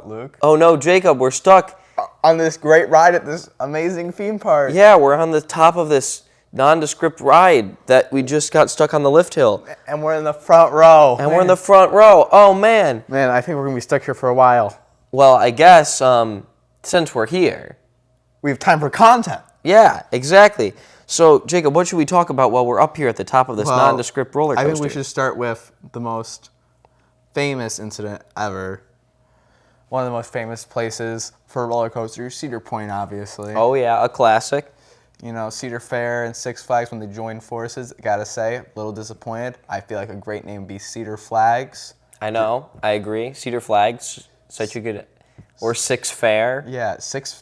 Luke. Oh no, Jacob, we're stuck. On this great ride at this amazing theme park. Yeah, we're on the top of this nondescript ride that we just got stuck on the lift hill. And we're in the front row. And we're in the front row. Oh, man. Man, I think we're going to be stuck here for a while. Well, I guess since we're here. We have time for content. Yeah, exactly. So, Jacob, what should we talk about while we're up here at the top of this nondescript roller coaster? I think we should start with the most famous incident ever. One of the most famous places for roller coasters, Cedar Point, obviously. Oh, yeah, a classic. You know, Cedar Fair and Six Flags, when they joined forces, gotta say, a little disappointed. I feel like a great name would be Cedar Flags. I know, I agree. Cedar Flags, such a good... Or Six Fair. Yeah,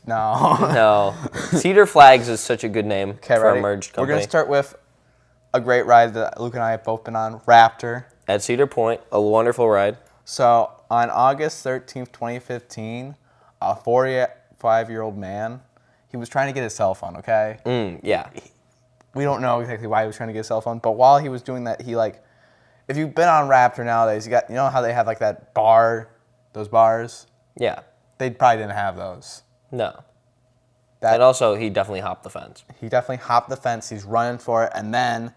no. No. Cedar Flags is such a good name for a merged company. We're going to start with a great ride that Luke and I have both been on, Raptor. At Cedar Point, a wonderful ride. So, on August 13th, 2015, a 45-year-old man, he was trying to get his cell phone, okay? Yeah. We don't know exactly why he was trying to get his cell phone, but while he was doing that, he if you've been on Raptor nowadays, you know how they have that bar, those bars? Yeah. They probably didn't have those. No. And also, he definitely hopped the fence. He definitely hopped the fence. He's running for it. And then,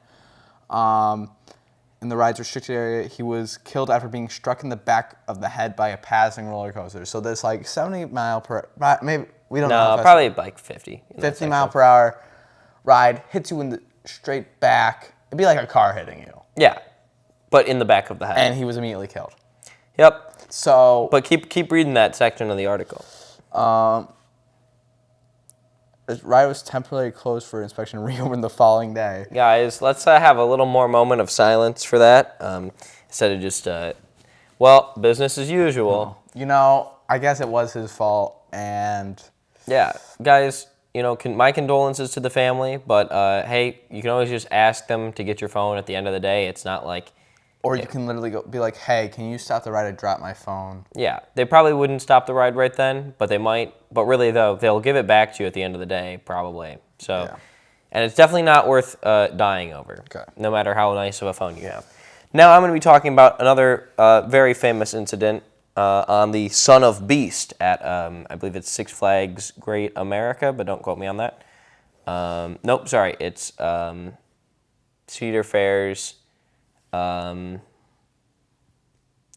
in the ride's restricted area, he was killed after being struck in the back of the head by a passing roller coaster. So this 70 mile per, maybe, we don't know. No, probably 50. 50 mile per hour ride, hits you in the straight back. It'd be like a car hitting you. Yeah, but in the back of the head. And he was immediately killed. Yep. So, but keep reading that section of the article. The ride was temporarily closed for inspection and reopened the following day. Guys, let's have a little more moment of silence for that instead of just, business as usual. You know, I guess it was his fault, and... Yeah, guys, my condolences to the family, but, hey, you can always just ask them to get your phone at the end of the day. It's not like... Or you can literally be like, hey, can you stop the ride? I dropped my phone. Yeah, they probably wouldn't stop the ride right then, but they might. But really, though, they'll give it back to you at the end of the day, probably. So, yeah. And it's definitely not worth dying over, no matter how nice of a phone you have. Now I'm going to be talking about another very famous incident on the Son of Beast at, I believe it's Six Flags Great America, but don't quote me on that. Nope, sorry, it's Cedar Fair's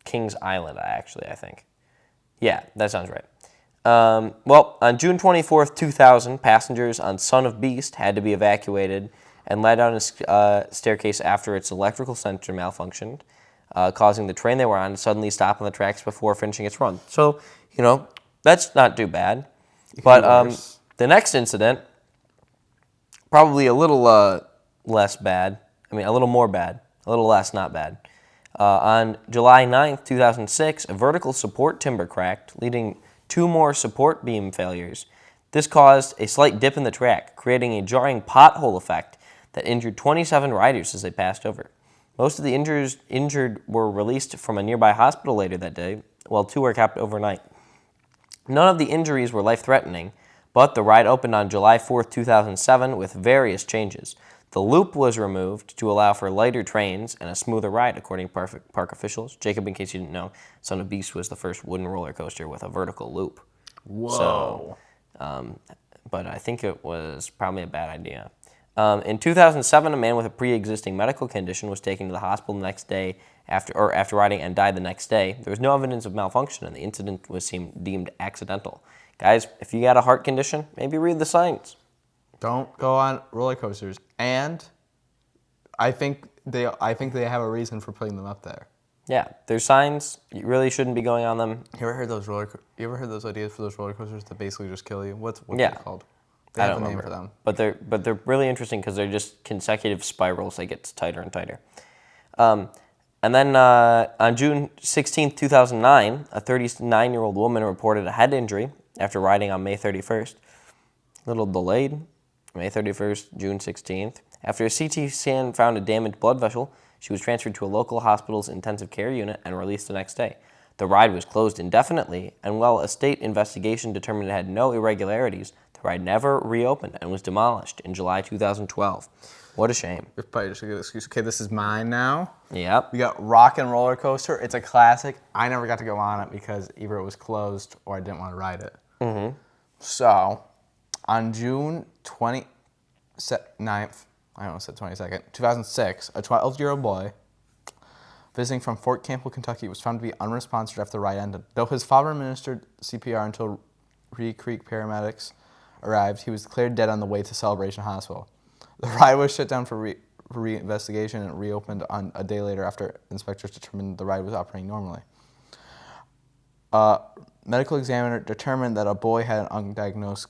Kings Island, actually, I think. Yeah, that sounds right. On June 24th, 2000, passengers on Son of Beast had to be evacuated and led down a staircase after its electrical sensor malfunctioned, causing the train they were on to suddenly stop on the tracks before finishing its run. So, that's not too bad. But the next incident, probably a little less bad. I mean, a little more bad. A little less, not bad. On July 9th, 2006, a vertical support timber cracked, leading 2 more support beam failures. This caused a slight dip in the track, creating a jarring pothole effect that injured 27 riders as they passed over. Most of the injured were released from a nearby hospital later that day, while 2 were kept overnight. None of the injuries were life-threatening, but the ride opened on July 4th, 2007 with various changes. The loop was removed to allow for lighter trains and a smoother ride, according to park officials. Jacob, in case you didn't know, Son of Beast was the first wooden roller coaster with a vertical loop. Whoa. So, but I think it was probably a bad idea. In 2007, a man with a pre-existing medical condition was taken to the hospital the next day after riding and died the next day. There was no evidence of malfunction, and the incident was deemed accidental. Guys, if you got a heart condition, maybe read the signs. Don't go on roller coasters. And I think they have a reason for putting them up there. Yeah, there's signs. You really shouldn't be going on them. You ever heard those ideas for those roller coasters that basically just kill you? What's yeah. they called? I don't remember. For them. But they're really interesting because they're just consecutive spirals that get tighter and tighter. And then on June 16th, 2009, a 39-year-old woman reported a head injury after riding on May 31st. A little delayed. May 31st, June 16th. After a CT scan found a damaged blood vessel, she was transferred to a local hospital's intensive care unit and released the next day. The ride was closed indefinitely, and while a state investigation determined it had no irregularities, the ride never reopened and was demolished in July 2012. What a shame. It's probably just a good excuse. Okay, this is mine now. Yep. We got Rock and Roller Coaster. It's a classic. I never got to go on it because either it was closed or I didn't want to ride it. Mm-hmm. So, on June 29th, I almost said 22nd, 2006, a 12-year-old boy visiting from Fort Campbell, Kentucky, was found to be unresponsive after the ride ended. Though his father administered CPR until Reed Creek paramedics arrived, he was declared dead on the way to Celebration Hospital. The ride was shut down for re-investigation and reopened on a day later after inspectors determined the ride was operating normally. Medical examiner determined that a boy had an undiagnosed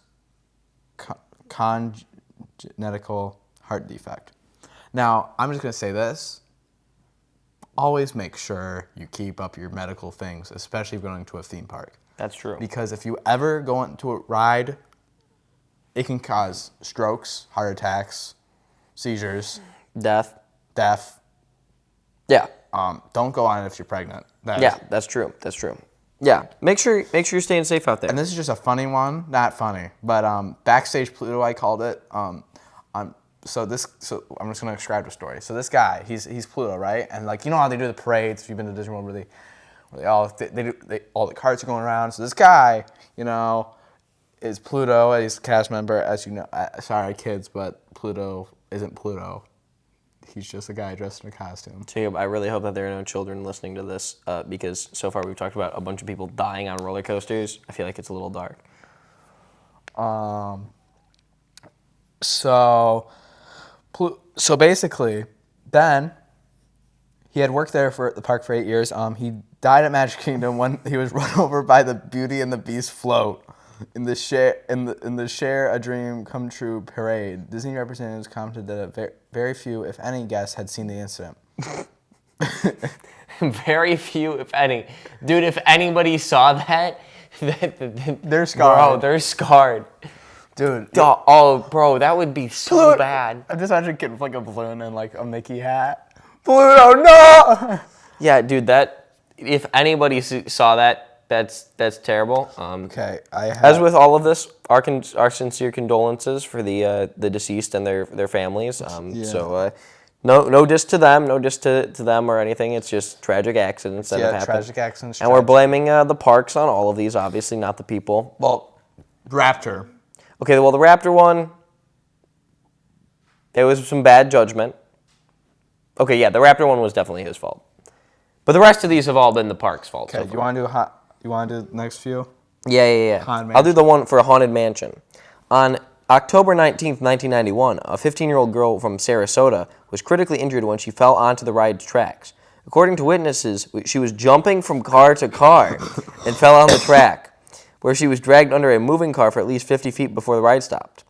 congenital heart defect. Now, I'm just going to say this. Always make sure you keep up your medical things, especially going to a theme park. That's true. Because if you ever go into a ride, it can cause strokes, heart attacks, seizures, Death. Yeah. Yeah. Don't go on it if you're pregnant. That's true. That's true. Yeah. Make sure you're staying safe out there. And this is just a funny one, not funny, but backstage Pluto, I called it. So I'm just gonna describe the story. So this guy, he's Pluto, right? And like, you know how they do the parades? If you've been to Disney World, where all the carts are going around. So this guy, is Pluto. He's a cast member, as you know. Sorry, kids, but Pluto isn't Pluto. He's just a guy dressed in a costume. So I really hope that there are no children listening to this because so far we've talked about a bunch of people dying on roller coasters. I feel like it's a little dark. So basically, then he had worked there for the park for 8 years. He died at Magic Kingdom when he was run over by the Beauty and the Beast float in the Share a Dream Come True parade. Disney representatives commented that very few, if any, guests had seen the incident. Very few, if any. Dude, if anybody saw that, they're scarred. Bro, they're scarred. Dude. Oh, bro, that would be so bad. I'm just imagining a kid with like a balloon and like a Mickey hat. Pluto, no! Yeah, dude, if anybody saw that, that's terrible. Okay, as with all of this, our sincere condolences for the deceased and their families. So no diss to them, no diss to them or anything. It's just tragic accidents that have happened. Tragic accidents. And we're blaming the parks on all of these, obviously, not the people. Well, Raptor. Okay, well, the Raptor one, there was some bad judgment. Okay, yeah, the Raptor one was definitely his fault. But the rest of these have all been the park's fault. Okay, you want to do the next few? Yeah. I'll do the one for a Haunted Mansion. On October 19th, 1991, a 15-year-old girl from Sarasota was critically injured when she fell onto the ride's tracks. According to witnesses, she was jumping from car to car and fell on the track, where she was dragged under a moving car for at least 50 feet before the ride stopped.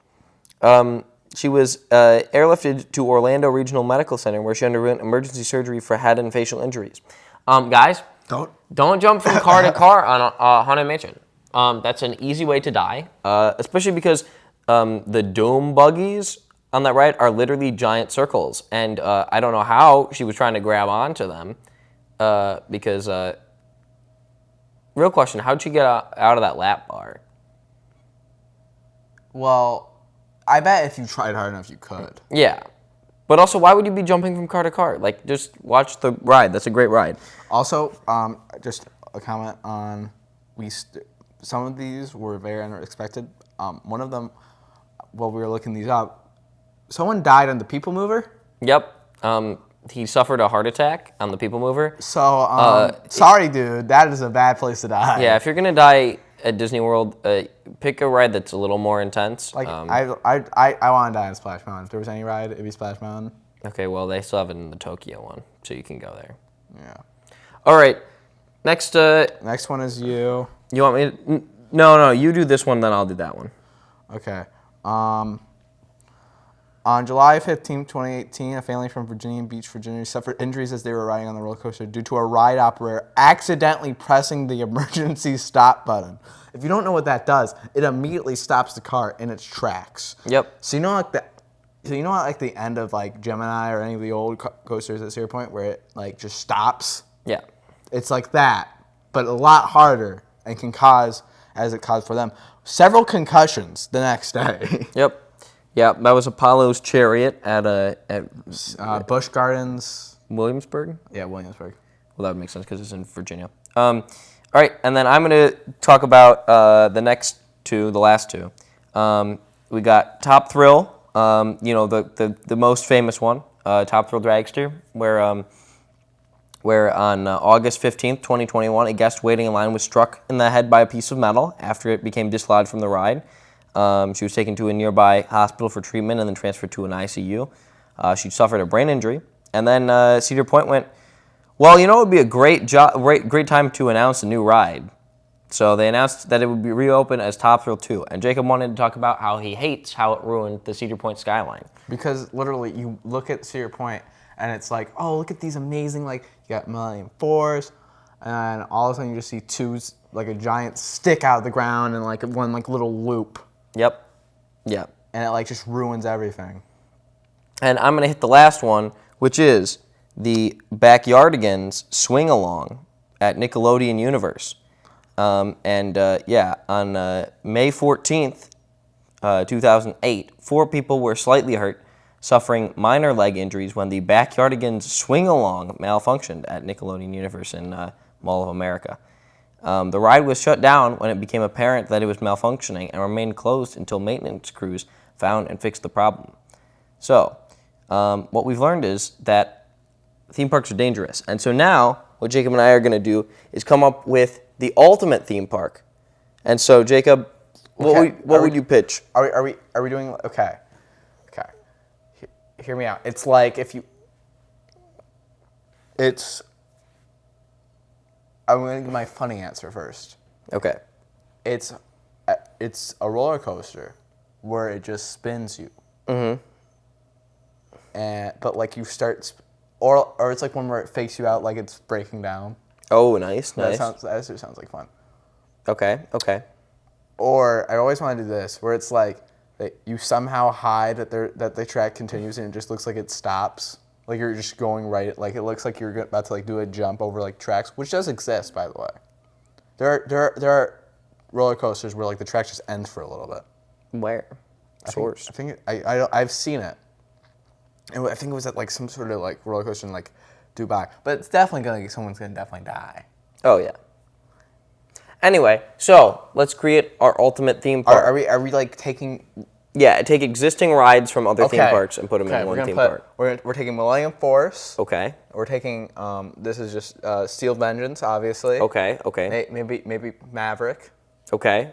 She was airlifted to Orlando Regional Medical Center, where she underwent emergency surgery for head and facial injuries. Guys, don't jump from car to car on a Haunted Mansion. That's an easy way to die, especially because the dome buggies on that ride are literally giant circles, and I don't know how she was trying to grab onto them because... real question, how'd she get out of that lap bar? Well, I bet if you tried hard enough, you could. Yeah. But also, why would you be jumping from car to car? Like, just watch the ride. That's a great ride. Also, just a comment on some of these were very unexpected. One of them, while we were looking these up, someone died on the People Mover. Yep. He suffered a heart attack on the People Mover. So, sorry, dude. That is a bad place to die. Yeah, if you're going to die at Disney World, pick a ride that's a little more intense. Like, I want to die on Splash Mountain. If there was any ride, it'd be Splash Mountain. Okay, well, they still have it in the Tokyo one, so you can go there. Yeah. All right. Next one is you. You want me to... No, you do this one, then I'll do that one. Okay. On July 15, 2018, a family from Virginia Beach, Virginia, suffered injuries as they were riding on the roller coaster due to a ride operator accidentally pressing the emergency stop button. If you don't know what that does, it immediately stops the car in its tracks. Yep. So you know at the end of like Gemini or any of the old coasters at Cedar Point where it like just stops? Yeah. It's like that, but a lot harder and can cause, as it caused for them, several concussions the next day. Yep. Yeah, that was Apollo's chariot at Busch Gardens. Williamsburg. Yeah, Williamsburg. Well, that would make sense because it's in Virginia. All right, and then I'm going to talk about the next two, the last two. We got Top Thrill, the most famous one, Top Thrill Dragster, where on August 15th, 2021, a guest waiting in line was struck in the head by a piece of metal after it became dislodged from the ride. She was taken to a nearby hospital for treatment and then transferred to an ICU. She suffered a brain injury. And then Cedar Point went, well, it would be a great time to announce a new ride. So they announced that it would be reopened as Top Thrill 2. And Jacob wanted to talk about how he hates how it ruined the Cedar Point skyline. Because literally, you look at Cedar Point, and it's like, oh, look at these amazing, like, you got Millennium Force, and all of a sudden you just see like a giant stick out of the ground and like one like little loop. Yep. And it like just ruins everything. And I'm going to hit the last one, which is the Backyardigans Swing Along at Nickelodeon Universe. On May 14th, 2008, 4 people were slightly hurt, suffering minor leg injuries when the Backyardigans Swing Along malfunctioned at Nickelodeon Universe in Mall of America. The ride was shut down when it became apparent that it was malfunctioning and remained closed until maintenance crews found and fixed the problem. So, what we've learned is that theme parks are dangerous. And so now, what Jacob and I are going to do is come up with the ultimate theme park. And so, Jacob, what would you pitch? Are we doing okay? Hear me out. It's like I'm going to give my funny answer first. Okay. It's a roller coaster where it just spins you. Mm-hmm. But like you start, or it's like one where it fakes you out like it's breaking down. Oh, nice. That sounds like fun. Okay. Or I always want to do this, where it's like that you somehow hide that the track continues and it just looks like it stops. Like you're just going right, like it looks like you're about to like do a jump over like tracks, which does exist, by the way. There are roller coasters where like the track just ends for a little bit. Where? Source. I've seen it. And I think it was at like some sort of like roller coaster in like Dubai, but it's definitely someone's gonna definitely die. Oh yeah. Anyway, so let's create our ultimate theme park. Are we like taking? Yeah, take existing rides from other theme parks and put them in one theme park. We're taking Millennium Force. Okay. We're taking this is just Steel Vengeance, obviously. Okay. Maybe Maverick. Okay.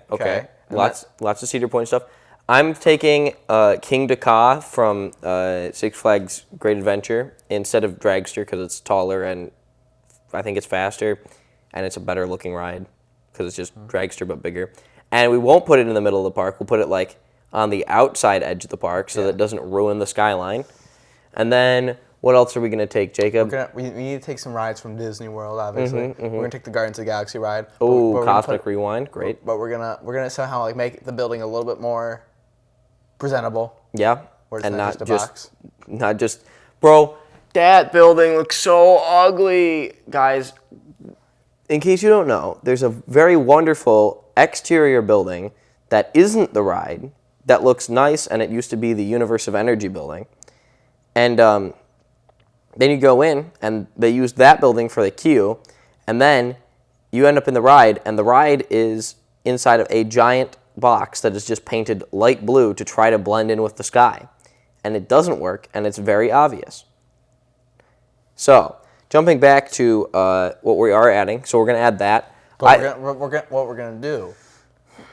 Lots of Cedar Point stuff. I'm taking King Dakar from Six Flags Great Adventure instead of Dragster because it's taller and I think it's faster and it's a better looking ride because it's just Dragster but bigger. And we won't put it in the middle of the park. We'll put it like on the outside edge of the park so that it doesn't ruin the skyline. And then what else are we going to take, Jacob? We need to take some rides from Disney World, obviously. We're going to take the Guardians of the Galaxy ride. Oh, Cosmic Rewind, great. But we're gonna somehow like make the building a little bit more presentable. Yeah. Where it's and not just bro, that building looks so ugly. Guys, in case you don't know, there's a very wonderful exterior building that isn't the ride, that looks nice, and it used to be the Universe of Energy building. And then you go in, and they use that building for the queue, and then you end up in the ride, and the ride is inside of a giant box that is just painted light blue to try to blend in with the sky. And it doesn't work, and it's very obvious. So, jumping back to what we are adding, so we're going to add that. But what we're gonna do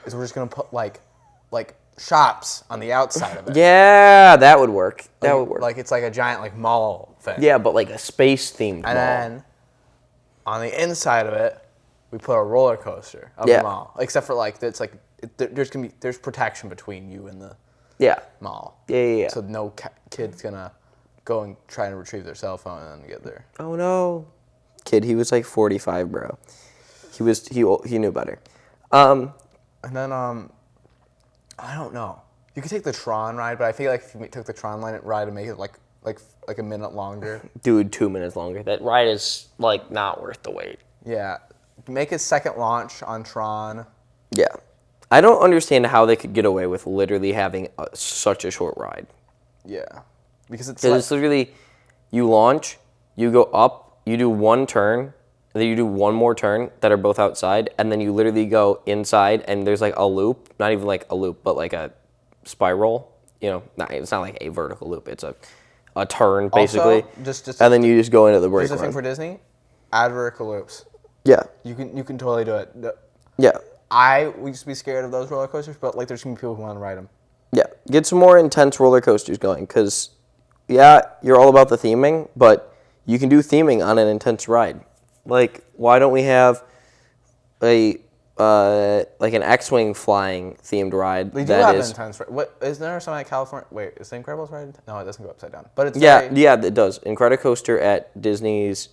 is we're just gonna put like shops on the outside of it. Yeah, that would work. That would work. Like it's like a giant like mall thing. Yeah, but like a space themed mall. And then on the inside of it, we put a roller coaster of the mall. Except for like it's like there's protection between you and the mall. Yeah. So no kid's gonna go and try and retrieve their cell phone and then get there. Oh no, kid, he was like 45, bro. He knew better. And then I don't know. You could take the Tron ride, but I feel like if you took the Tron ride and make it like a minute longer. Dude, 2 minutes longer. That ride is like not worth the wait. Yeah. Make a second launch on Tron. Yeah. I don't understand how they could get away with literally having such a short ride. Yeah, because it's Because like, it's literally, you launch, you go up, you do one turn, and then you do one more turn that are both outside, and then you literally go inside, and there's like a loop, not even like a loop, but like a spiral. It's not like a vertical loop. It's a turn basically, also just and then you just go into the brake here's the thing run. for Disney, add vertical loops. Yeah, You can totally do it. yeah, I used to be scared of those roller coasters, but like there's gonna be people who want to ride them. yeah. Get some more intense roller coasters going, because yeah, you're all about the theming, but you can do theming on an intense ride. Like, why don't we have a like an X-wing flying themed ride? They do have an intense. What is there something at California? Wait, is the Incredibles ride? No, it doesn't go upside down. But it's yeah, it does. Incredicoaster at Disney's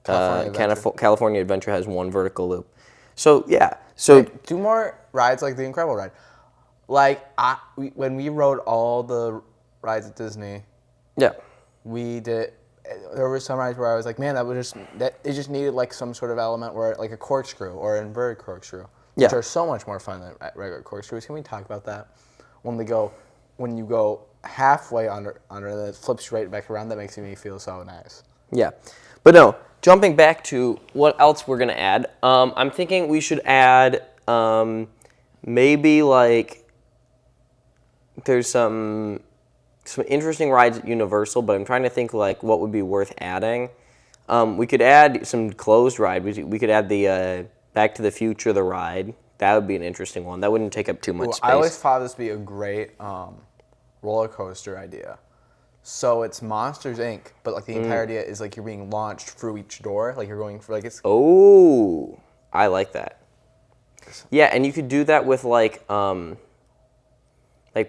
California Adventure has one vertical loop. So yeah, so do more rides like the Incredible ride. Like when we rode all the rides at Disney, yeah, we did. There were some rides where I was like, man, it just needed like some sort of element where like a corkscrew or an inverted corkscrew, which Yeah. are so much more fun than regular corkscrews. Can we talk about that? When you go halfway under and it flips right back around, that makes me feel so nice. yeah. But no, jumping back to what else we're gonna add. I'm thinking we should add maybe like there's some interesting rides at Universal, but I'm trying to think like what would be worth adding. We could add some closed ride. We could add the Back to the Future, the ride. That would be an interesting one. That wouldn't take up too much space. I always thought this would be a great roller coaster idea. So it's Monsters Inc., but like the entire idea is like you're being launched through each door, like you're going for like it's. Oh, I like that. Yeah, and you could do that with like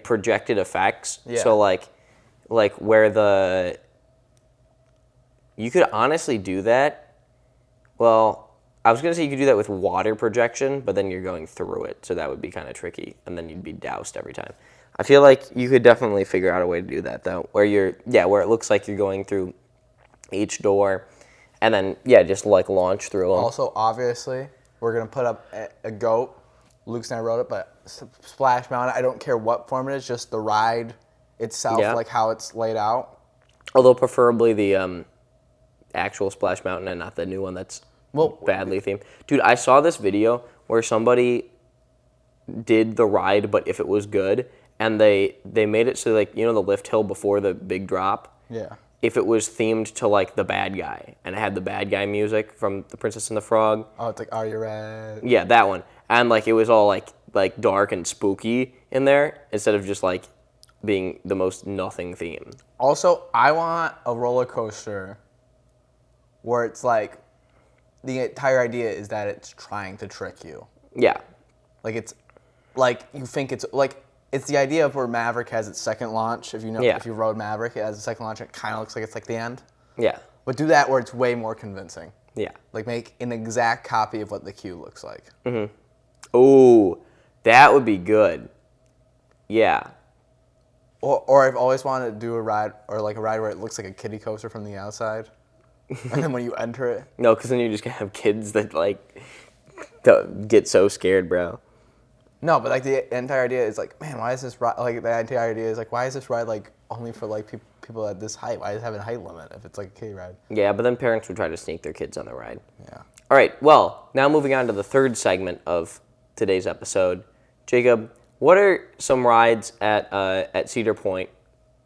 projected effects. Yeah. So like where you could honestly do that. Well, I was gonna say you could do that with water projection, but then you're going through it, so that would be kind of tricky, and then you'd be doused every time. I feel like you could definitely figure out a way to do that though, where it looks like you're going through each door, and then just like launch through them. Also, obviously, we're gonna put up a goat. Luke's and I wrote it, but Splash Mountain. I don't care what form it is, just the ride itself, like how it's laid out. Although preferably the actual Splash Mountain and not the new one that's badly themed. Dude, I saw this video where somebody did the ride, but if it was good, and they made it so like the lift hill before the big drop. Yeah. If it was themed to like the bad guy, and it had the bad guy music from The Princess and the Frog. Oh, it's like Are You Ready? Yeah, that one. And like it was all like dark and spooky in there instead of just like being the most nothing theme. Also, I want a roller coaster where it's like the entire idea is that it's trying to trick you. Yeah. Like it's like you think it's like it's the idea of where Maverick has its second launch. If you rode Maverick, it has a second launch. It kind of looks like it's like the end. Yeah. But do that where it's way more convincing. Yeah. Like make an exact copy of what the queue looks like. Mm-hmm. Oh, that would be good. Yeah. Or I've always wanted to do a ride where it looks like a kiddie coaster from the outside, and then when you enter it. No, because then you're just gonna have kids that like get so scared, bro. No, but like the entire idea is like, man, why is this ride like the entire idea is like, why is this ride like only for like people at this height? Why does it have a height limit if it's like a kiddie ride? Yeah, but then parents would try to sneak their kids on the ride. Yeah. All right. Well, now moving on to the third segment of today's episode, Jacob, what are some rides at Cedar Point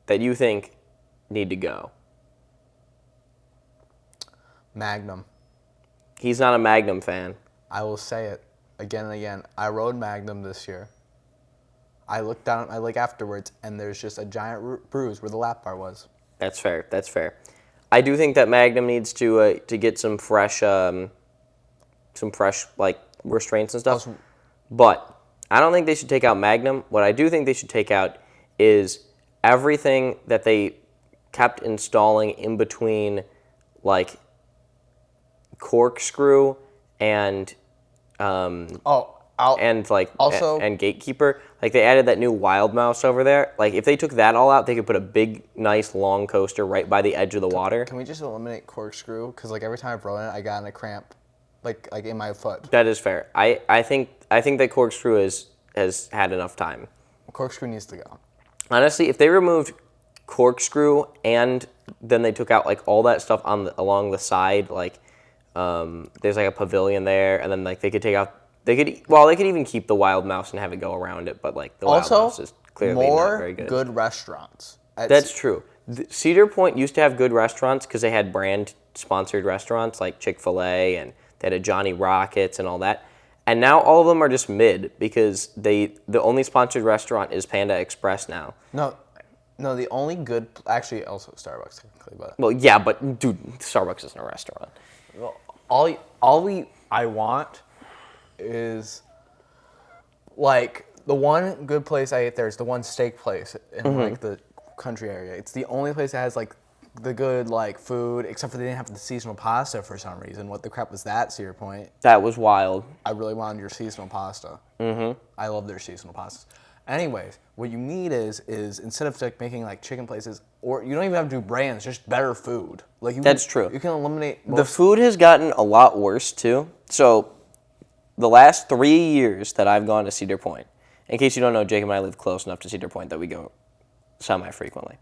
that you think need to go? Magnum. He's not a Magnum fan. I will say it again and again. I rode Magnum this year. I looked down at my leg afterwards, and there's just a giant bruise where the lap bar was. That's fair. That's fair. I do think that Magnum needs to get some fresh like restraints and stuff. But I don't think they should take out Magnum. What I do think they should take out is everything that they kept installing in between, like Corkscrew and and Gatekeeper. Like they added that new Wild Mouse over there. Like if they took that all out, they could put a big, nice, long coaster right by the edge of the water. Can we just eliminate Corkscrew? Because like every time I've rode it, I got in a cramp, like in my foot. That is fair. I think that Corkscrew is has had enough time. Corkscrew needs to go. Honestly, if they removed Corkscrew and then they took out like all that stuff along the side, like there's like a pavilion there, and then like they could take out they could even keep the wild mouse and have it go around it, but like the wild mouse is clearly not very good. More good restaurants. That's true. Cedar Point used to have good restaurants because they had brand sponsored restaurants like Chick-fil-A, and they had a Johnny Rockets and all that. And now all of them are just mid because the only sponsored restaurant is Panda Express now. No, the only good, actually, also Starbucks technically, but Well, yeah, but dude, Starbucks isn't a restaurant. I want is like the one good place I ate there is the one steak place in like the country area. It's the only place that has like the good like food, except for they didn't have the seasonal pasta for some reason. What the crap was that, Cedar Point? That was wild. I really wanted your seasonal pasta. I love their seasonal pastas. Anyways, what you need is instead of like making like chicken places, or you don't even have to do brands, just better food. Like That's true. You can eliminate The food has gotten a lot worse too. So the last 3 years that I've gone to Cedar Point, in case you don't know, Jake and I live close enough to Cedar Point that we go semi-frequently.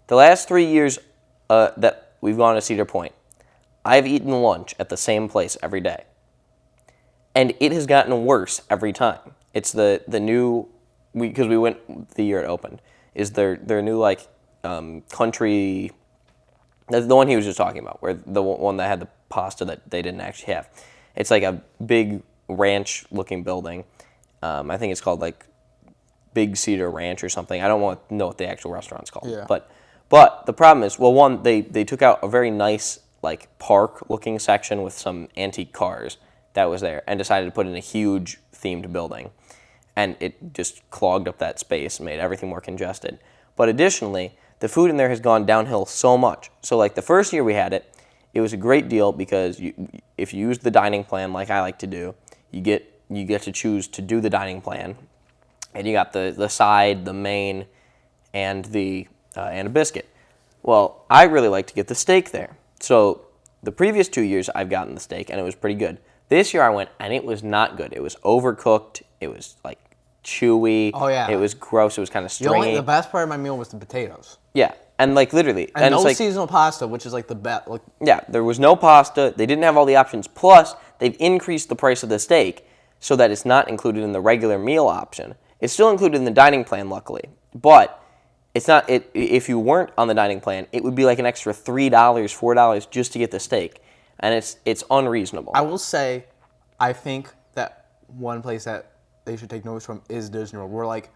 The last 3 years that we've gone to Cedar Point, I've eaten lunch at the same place every day. And it has gotten worse every time. It's the new, because we went the year it opened, is their new like country, the one he was just talking about, where the one that had the pasta that they didn't actually have. It's like a big ranch-looking building. I think it's called like Big Cedar Ranch or something. I don't want to know what the actual restaurant's called. Yeah. But the problem is, well, one, they took out a very nice like park-looking section with some antique cars that was there, and decided to put in a huge themed building, and it just clogged up that space and made everything more congested. But additionally, the food in there has gone downhill so much. So like the first year we had it, it was a great deal because if you use the dining plan like I like to do, you get to choose to do the dining plan, and you got the side, the main, and a biscuit. Well, I really like to get the steak there. So the previous 2 years I've gotten the steak and it was pretty good. This year I went and it was not good. It was overcooked. It was like chewy. Oh, yeah. It was gross. It was kind of stringy. The best part of my meal was the potatoes. Yeah, and like literally, And no it's like, seasonal pasta, which is like the best. Like, yeah, there was no pasta. They didn't have all the options. Plus, they've increased the price of the steak so that it's not included in the regular meal option. It's still included in the dining plan, luckily, but it's not. If you weren't on the dining plan, it would be like an extra $3, $4 just to get the steak, and it's unreasonable. I will say, I think that one place that they should take notice from is Disney World. Where like,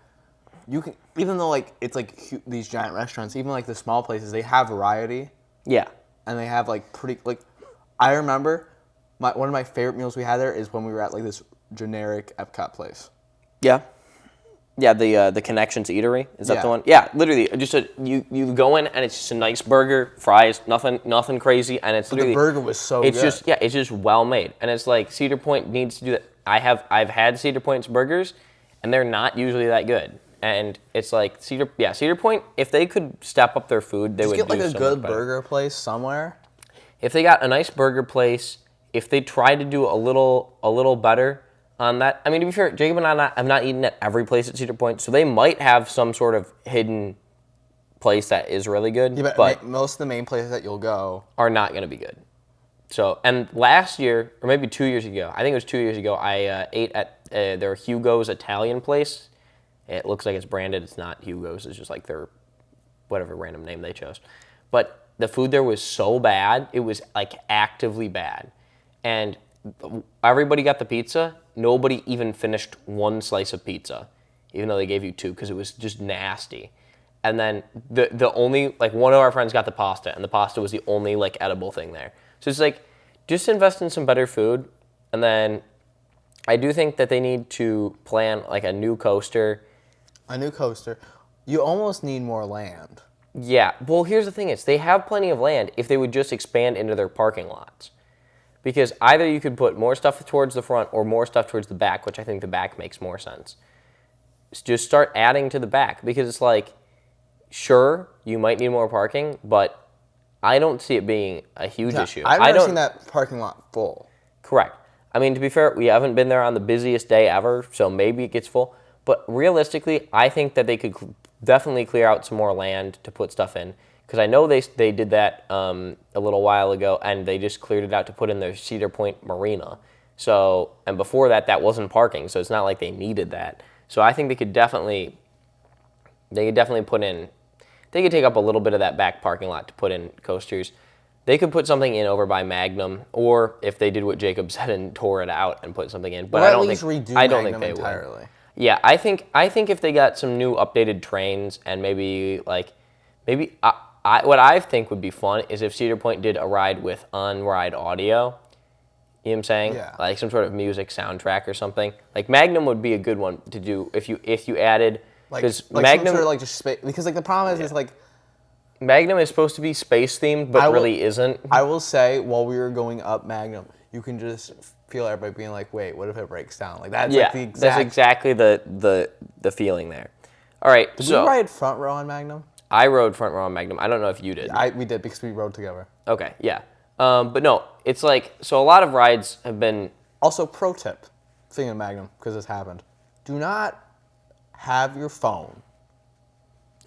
you can, even though like it's like these giant restaurants, even like the small places, they have variety. Yeah. And they have like pretty like, I remember one of my favorite meals we had there is when we were at like this generic Epcot place. Yeah. Yeah, the Connections Eatery, is that Yeah. the one? Yeah, literally, just you go in and it's just a nice burger, fries, nothing crazy, and it's literally The burger was so it's good. it's just well made, and it's like Cedar Point needs to do that. I've had Cedar Point's burgers, and they're not usually that good, and it's like Cedar Point. If they could step up their food, they would Get like do a so good much better. burger place somewhere. If they got a nice burger place, if they tried to do a little better on that. I mean, to be fair, Jacob and I have not eaten at every place at Cedar Point, so they might have some sort of hidden place that is really good, Yeah, but most of the main places that you'll go are not going to be good. So, and last year, or maybe 2 years ago, I think it was 2 years ago, I ate at their Hugo's Italian place. It looks like it's branded. It's not Hugo's. It's just like their whatever random name they chose. But the food there was so bad. It was like actively bad. And everybody got the pizza. Nobody even finished one slice of pizza, even though they gave you two, because it was just nasty. And then the only, like, one of our friends got the pasta, and the pasta was the only, like, edible thing there. So it's like, just invest in some better food. And then I do think that they need to plan, like, a new coaster. A new coaster. You almost need more land. Yeah. Well, here's the thing is, they have plenty of land if they would just expand into their parking lots. Because either you could put more stuff towards the front or more stuff towards the back, which I think the back makes more sense. Just start adding to the back, because it's like, sure, you might need more parking, but I don't see it being a huge issue. I've never seen that parking lot full. Correct. I mean, to be fair, we haven't been there on the busiest day ever, so maybe it gets full. But realistically, I think that they could definitely clear out some more land to put stuff in. Because I know they did that a little while ago, and they just cleared it out to put in their Cedar Point Marina. So, and before that, that wasn't parking, so it's not like they needed that. So I think they could definitely put in, they could take up a little bit of that back parking lot to put in coasters. They could put something in over by Magnum, or if they did what Jacob said and tore it out and put something in. But I don't think Magnum they entirely. would. Yeah, I think if they got some new updated trains and maybe what I think would be fun is if Cedar Point did a ride with on-ride audio. You know what I'm saying? Yeah. Like some sort of music soundtrack or something. Like Magnum would be a good one to do if you added, because Magnum some sort of like just because like the problem is like Magnum is supposed to be space themed, but really isn't. I will say, while we were going up Magnum, you can just feel everybody being like, "Wait, what if it breaks down?" Like that's like the exact. That's exactly the feeling there. All right, Did we ride front row on Magnum? I rode front row on Magnum. I don't know if you did. We did because we rode together. Okay, yeah. But no, it's like, so a lot of rides have been. Also, pro tip, thing of Magnum, because this happened: do not have your phone.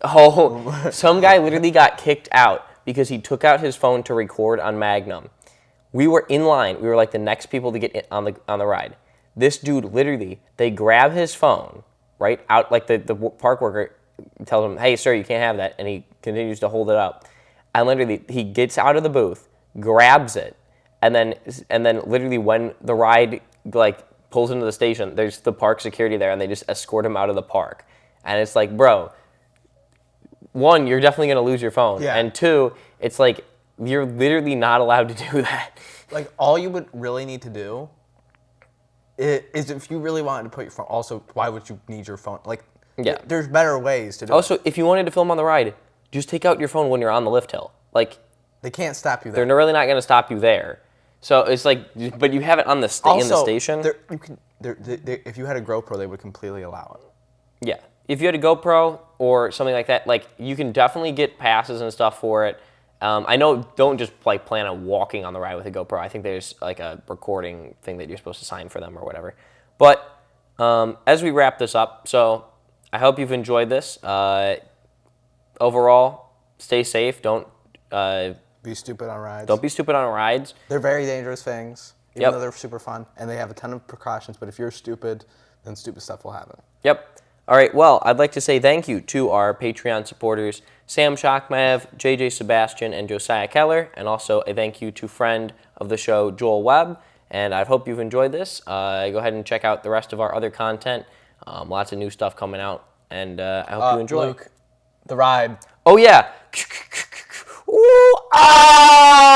Oh, some guy literally got kicked out because he took out his phone to record on Magnum. We were in line. We were like the next people to get on the ride. This dude literally, they grab his phone, right out, like the park worker tells him, "Hey, sir, you can't have that," and he continues to hold it up. And literally, he gets out of the booth, grabs it, and then literally when the ride like pulls into the station, there's the park security there, and they just escort him out of the park. And it's like, bro, one, you're definitely gonna lose your phone, and two, it's like you're literally not allowed to do that. Like all you would really need to do is if you really wanted to put your phone. Also, why would you need your phone? Like, there's better ways to do it. Also, if you wanted to film on the ride, just take out your phone when you're on the lift hill. Like, they can't stop you there. They're really not going to stop you there. So it's like, but you have it on the in the station. If you had a GoPro, they would completely allow it. Yeah, if you had a GoPro or something like that, like you can definitely get passes and stuff for it. I know, don't just like plan on walking on the ride with a GoPro. I think there's like a recording thing that you're supposed to sign for them or whatever. But as we wrap this up, so I hope you've enjoyed this. Overall, stay safe. Don't be stupid on rides. Don't be stupid on rides. They're very dangerous things, even though they're super fun, and they have a ton of precautions. But if you're stupid, then stupid stuff will happen. Yep. All right, well, I'd like to say thank you to our Patreon supporters, Sam Shockmav, JJ Sebastian, and Josiah Keller, and also a thank you to friend of the show, Joel Webb. And I hope you've enjoyed this. Go ahead and check out the rest of our other content. Lots of new stuff coming out, and I hope you enjoy. Luke, the ride. Oh, yeah. Ooh, ah!